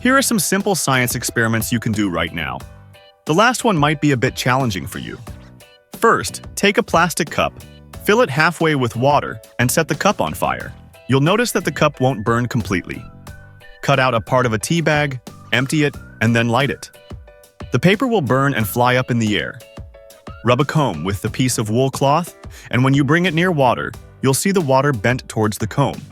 Here are some simple science experiments you can do right now. The last one might be a bit challenging for you. First, take a plastic cup, fill it halfway with water, and set the cup on fire. You'll notice that the cup won't burn completely. Cut out a part of a tea bag, empty it, and then light it. The paper will burn and fly up in the air. Rub a comb with the piece of wool cloth, and when you bring it near water, you'll see the water bent towards the comb.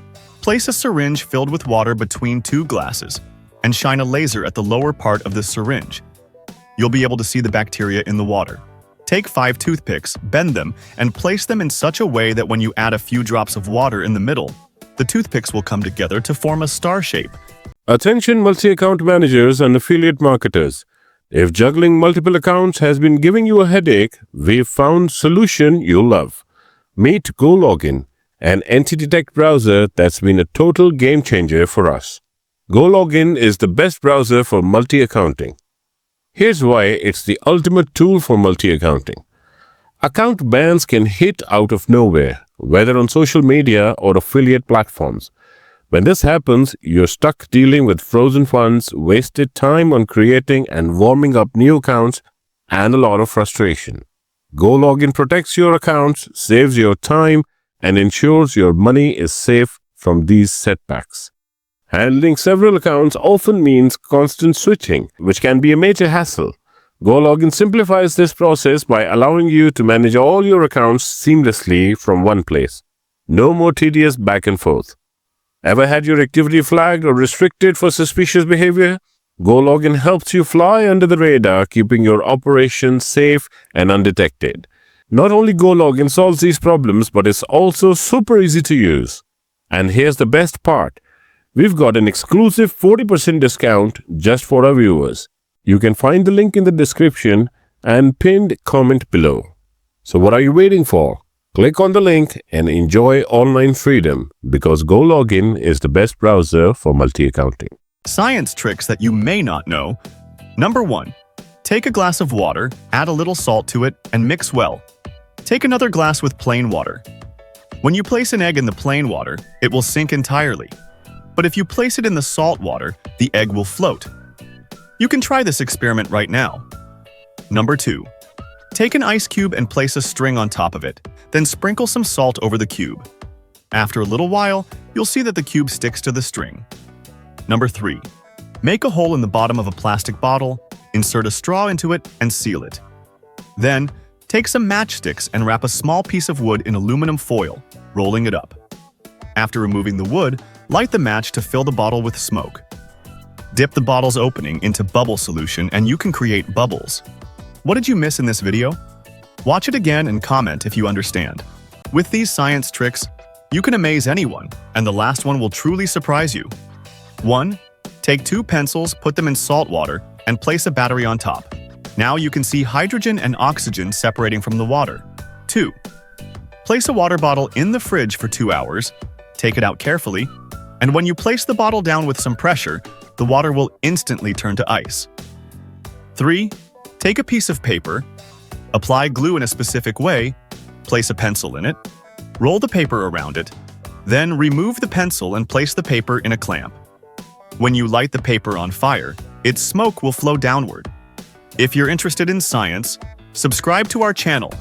Place a syringe filled with water between two glasses, and shine a laser at the lower part of the syringe. You'll be able to see the bacteria in the water. Take 5 toothpicks, bend them, and place them in such a way that when you add a few drops of water in the middle, the toothpicks will come together to form a star shape. Attention multi-account managers and affiliate marketers. If juggling multiple accounts has been giving you a headache, we've found a solution you'll love. Meet GoLogin, an entity-detect browser that's been a total game changer for us. GoLogin is the best browser for multi-accounting. Here's why it's the ultimate tool for multi-accounting. Account bans can hit out of nowhere, whether on social media or affiliate platforms. When this happens, you're stuck dealing with frozen funds, wasted time on creating and warming up new accounts, and a lot of frustration. GoLogin protects your accounts, saves your time, and ensures your money is safe from these setbacks. Handling several accounts often means constant switching, which can be a major hassle. GoLogin simplifies this process by allowing you to manage all your accounts seamlessly from one place. No more tedious back and forth. Ever had your activity flagged or restricted for suspicious behavior? GoLogin helps you fly under the radar, keeping your operations safe and undetected. Not only GoLogin solves these problems, but it's also super easy to use. And here's the best part. We've got an exclusive 40% discount just for our viewers. You can find the link in the description and pinned comment below. So what are you waiting for? Click on the link and enjoy online freedom because GoLogin is the best browser for multi-accounting. Science tricks that you may not know. Number 1. Take a glass of water, add a little salt to it, and mix well. Take another glass with plain water. When you place an egg in the plain water, it will sink entirely. But if you place it in the salt water, the egg will float. You can try this experiment right now. Number 2. Take an ice cube and place a string on top of it, then sprinkle some salt over the cube. After a little while, you'll see that the cube sticks to the string. Number 3. Make a hole in the bottom of a plastic bottle, insert a straw into it, and seal it. Then, take some matchsticks and wrap a small piece of wood in aluminum foil, rolling it up. After removing the wood, light the match to fill the bottle with smoke. Dip the bottle's opening into bubble solution and you can create bubbles. What did you miss in this video? Watch it again and comment if you understand. With these science tricks, you can amaze anyone, and the last one will truly surprise you. 1. Take 2 pencils, put them in salt water, and place a battery on top. Now you can see hydrogen and oxygen separating from the water. 2. Place a water bottle in the fridge for 2 hours, take it out carefully, and when you place the bottle down with some pressure, the water will instantly turn to ice. 3. Take a piece of paper, apply glue in a specific way, place a pencil in it, roll the paper around it, then remove the pencil and place the paper in a clamp. When you light the paper on fire, its smoke will flow downward. If you're interested in science, subscribe to our channel